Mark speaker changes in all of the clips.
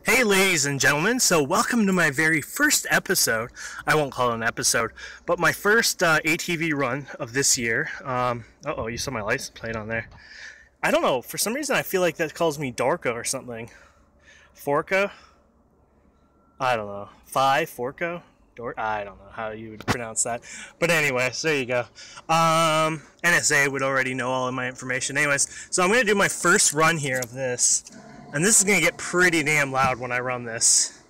Speaker 1: Hey ladies and gentlemen, so welcome to my very first episode. I won't call it an episode, but my first ATV run of this year. Uh-oh, you saw my license plate on there. I don't know, for some reason I feel like that calls me Dorco or something. Forco? I don't know. Forco? I don't know how you would pronounce that. But anyways, there you go. NSA would already know all of my information. Anyways, so I'm going to do my first run here of this. And this is going to get pretty damn loud when I run this.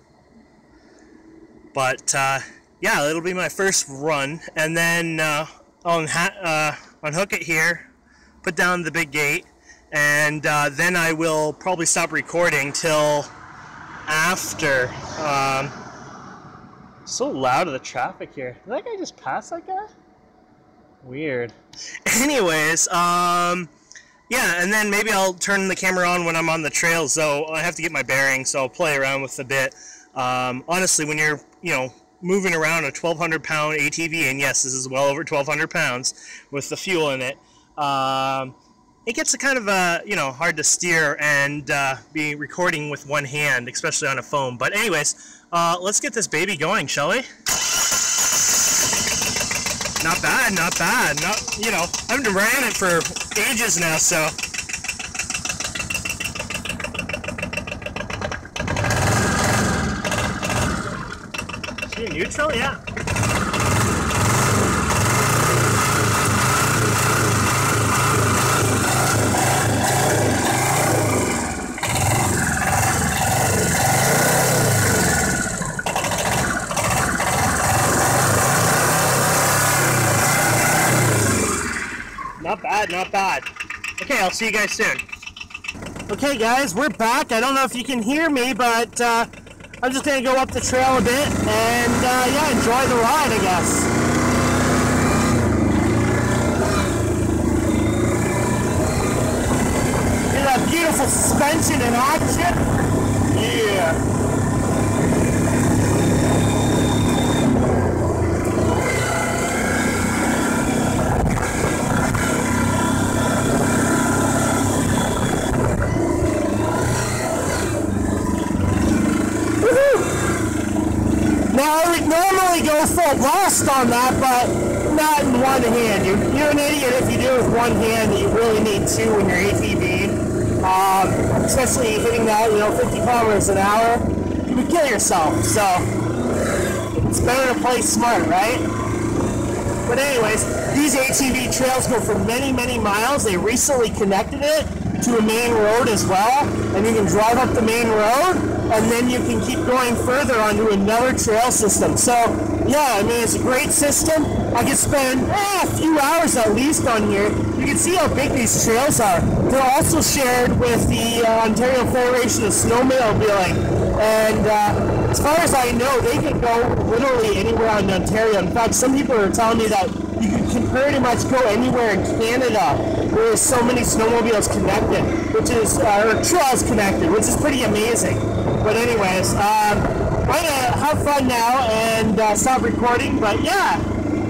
Speaker 1: But, yeah, it'll be my first run. And then I'll unhook it here, put down the big gate, and then I will probably stop recording till after. So loud of the traffic here. Did that guy just pass that guy? Weird. Anyways, yeah, and then maybe I'll turn the camera on when I'm on the trail, so I have to get my bearings, so I'll play around with a bit. Honestly, when you're, moving around a 1,200-pound ATV, and yes, this is well over 1,200 pounds with the fuel in it, it gets kind of, hard to steer and be recording with one hand, especially on a phone. But anyways, let's get this baby going, shall we? Not bad, not bad. I haven't ran it for ages now, so. Is she in neutral? Yeah. Not bad. Okay, I'll see you guys soon. Okay guys, we're back. I don't know if you can hear me, but I'm just going to go up the trail a bit and yeah, enjoy the ride, I guess. Hear that beautiful suspension in action? Yeah. Now, I would normally go full blast on that, but not in one hand. You're an idiot if you do it with one hand. You really need two when you're ATV. Especially hitting that, 50 kilometers an hour. You would kill yourself, so it's better to play smart, right? But anyways, these ATV trails go for many, many miles. They recently connected it to a main road as well, and you can drive up the main road, and then you can keep going further onto another trail system. So, yeah, I mean, it's a great system. I could spend a few hours at least on here. You can see how big these trails are. They're also shared with the Ontario Federation of Snowmobiling, and as far as I know, they can go literally anywhere in Ontario. In fact, some people are telling me that you can pretty much go anywhere in Canada where there's so many snowmobiles connected, or trails connected, which is pretty amazing. But anyways, I'm gonna have fun now and stop recording. But yeah,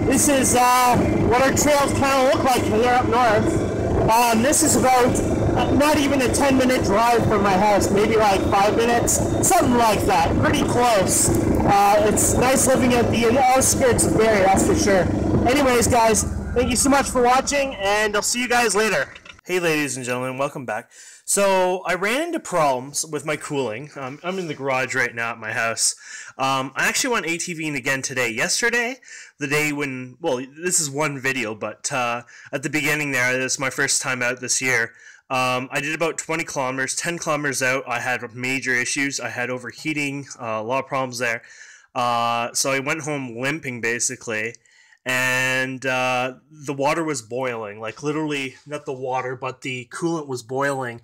Speaker 1: this is what our trails kind of look like here up north. This is about not even a 10-minute drive from my house, maybe like 5 minutes, something like that, pretty close. It's nice living at the outskirts of Barrie, that's for sure. Anyways, guys, thank you so much for watching, and I'll see you guys later. Hey, ladies and gentlemen, welcome back. So, I ran into problems with my cooling. I'm in the garage right now at my house. I actually went ATVing again today. Yesterday, the day when, well, this is one video, but at the beginning there, this is my first time out this year. I did about 20 kilometers, 10 kilometers out. I had major issues. I had overheating, a lot of problems there. So I went home limping, basically. And the water was boiling, like literally not the water, but the coolant was boiling.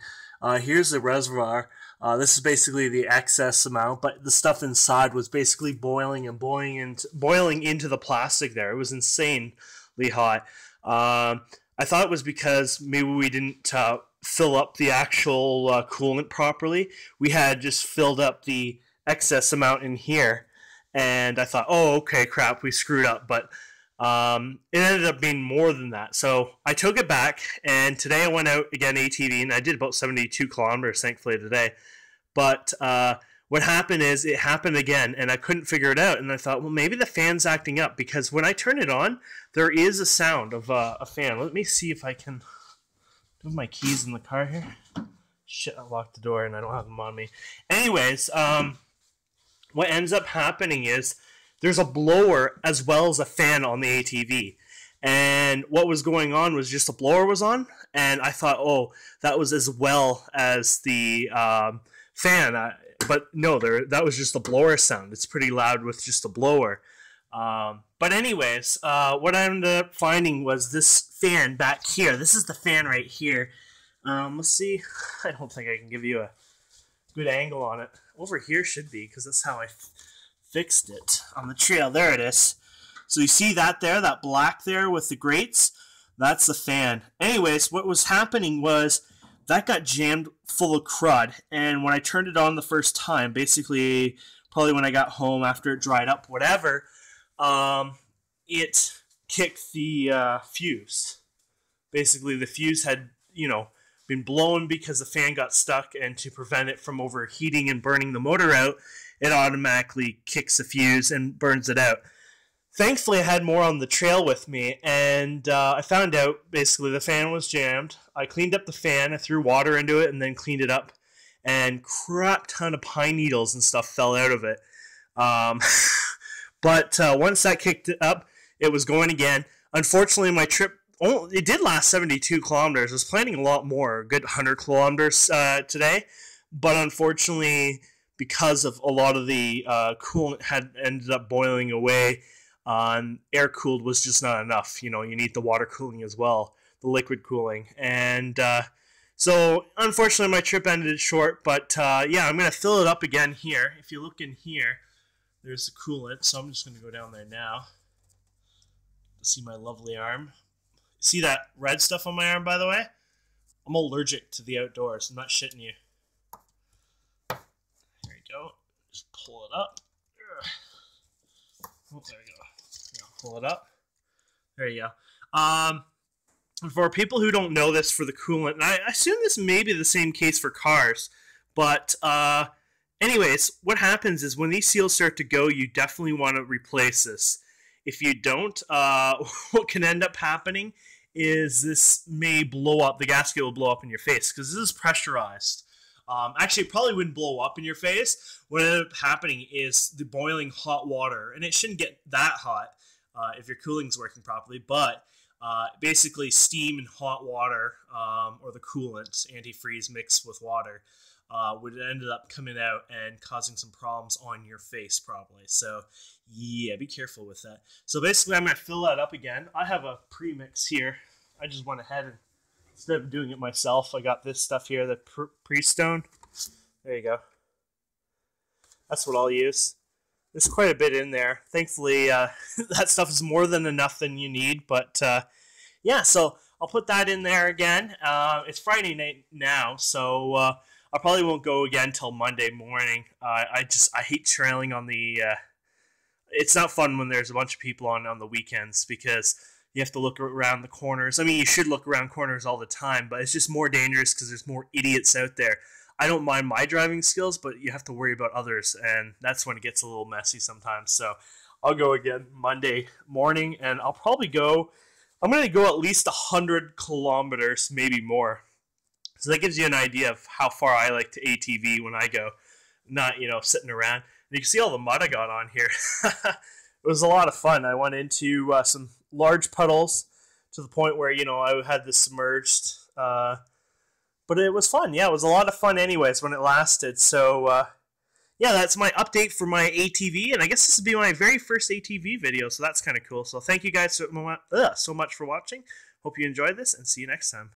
Speaker 1: Here's the reservoir. This is basically the excess amount, but the stuff inside was basically boiling and boiling into the plastic there. It was insanely hot. I thought it was because maybe we didn't fill up the actual coolant properly. We had just filled up the excess amount in here, and I thought, oh, okay, crap, we screwed up, but it ended up being more than that. So I took it back, and today I went out again ATV, and I did about 72 kilometers, thankfully, today. But what happened is it happened again, and I couldn't figure it out. And I thought, well, maybe the fan's acting up, because when I turn it on, there is a sound of a fan. Let me see if I can do my keys in the car here. Shit, I locked the door and I don't have them on me. Anyways, what ends up happening is there's a blower as well as a fan on the ATV. And what was going on was just the blower was on, and I thought, oh, that was as well as the fan. But no, that was just the blower sound. It's pretty loud with just the blower. But anyways, what I ended up finding was this fan back here. This is the fan right here. Let's see. I don't think I can give you a good angle on it. Over here should be, because that's how I fixed it on the trail. There it is. So you see that there, that black there with the grates? That's the fan. Anyways, what was happening was that got jammed full of crud. And when I turned it on the first time, basically probably when I got home after it dried up, whatever, it kicked the fuse. Basically, the fuse had, been blown because the fan got stuck, and to prevent it from overheating and burning the motor out, it automatically kicks the fuse and burns it out. Thankfully, I had more on the trail with me, and I found out basically the fan was jammed. I cleaned up the fan, I threw water into it, and then cleaned it up, and crap ton of pine needles and stuff fell out of it. But once that kicked it up, it was going again. Unfortunately, my trip, it did last 72 kilometers. I was planning a lot more, a good 100 kilometers today. But unfortunately, because of a lot of the coolant had ended up boiling away, air cooled was just not enough. You need the water cooling as well, the liquid cooling. And so unfortunately, my trip ended short. But yeah, I'm going to fill it up again here. If you look in here, there's the coolant. So I'm just going to go down there now to see my lovely arm. See that red stuff on my arm, by the way? I'm allergic to the outdoors. I'm not shitting you. There you go. Just pull it up. Oh, there you go. Pull it up. There you go. For people who don't know this for the coolant, and I assume this may be the same case for cars, but anyways, what happens is when these seals start to go, you definitely want to replace this. If you don't, what can end up happening is this may blow up. The gasket will blow up in your face because this is pressurized. Actually, it probably wouldn't blow up in your face. What ended up happening is the boiling hot water, and it shouldn't get that hot if your cooling's working properly, but basically steam and hot water, or the coolant, antifreeze mixed with water, would end up coming out and causing some problems on your face probably. So yeah, be careful with that. So basically I'm going to fill that up again. I have a premix here. I just went ahead and instead of doing it myself, I got this stuff here, the pre-stone. There you go. That's what I'll use. There's quite a bit in there. Thankfully, that stuff is more than enough than you need. But yeah, so I'll put that in there again. It's Friday night now, so I probably won't go again till Monday morning. I hate trailing on the... it's not fun when there's a bunch of people on the weekends because you have to look around the corners. I mean, you should look around corners all the time, but it's just more dangerous because there's more idiots out there. I don't mind my driving skills, but you have to worry about others, and that's when it gets a little messy sometimes. So I'll go again Monday morning, and I'll probably go... I'm going to go at least 100 kilometers, maybe more. So that gives you an idea of how far I like to ATV when I go, not, sitting around. And you can see all the mud I got on here. It was a lot of fun. I went into some large puddles to the point where, I had this submerged. But it was fun. Yeah, it was a lot of fun anyways when it lasted. So, yeah, that's my update for my ATV. And I guess this will be my very first ATV video, so that's kind of cool. So thank you guys so much for watching. Hope you enjoyed this, and see you next time.